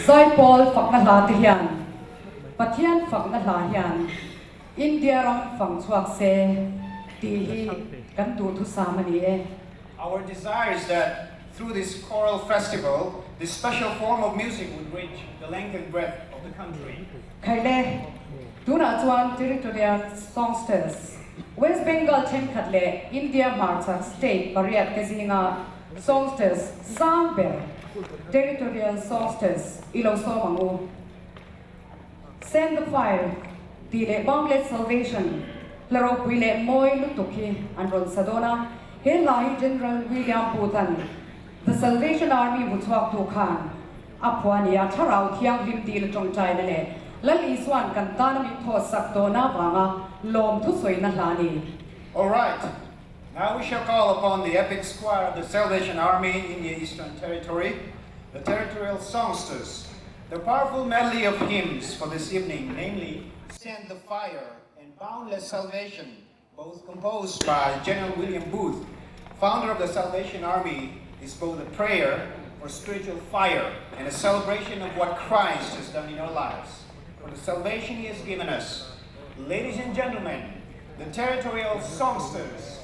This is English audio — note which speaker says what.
Speaker 1: Zaipawl Faknalatian, Patian Faknalahian, India Ram Fangchuakse, Tihi, Gantu to Samani.
Speaker 2: Our desire is that through this choral festival, this special form of music would reach the length and breadth of the country.
Speaker 1: Kaile, Duna Territorial Songsters, West Bengal Tenkatle, India Marta State, Bariat Kazinga, Songsters, Zamber, Territorial Songsters, Ilosomangu. Send the fire, Dile Boundless Salvation, Laro Wile Moy Lutuki, and Ron Sadona, Hela General William Putan. The Salvation Army would talk to Khan. Apwania Tarau Tiang Lim Dil Trong China, Lali Swan Kantanami Tos Sakdona Banga, Lom Tusoi Nalani.
Speaker 2: All right, now we shall call upon the epic squad of the Salvation Army in the Eastern Territory, the Territorial Songsters, the powerful medley of hymns for this evening, namely Send the Fire and Boundless Salvation, both composed by General William Booth, founder of the Salvation Army, is both a prayer for spiritual fire and a celebration of what Christ has done in our lives, for the salvation He has given us. Ladies and gentlemen, the Territorial Songsters.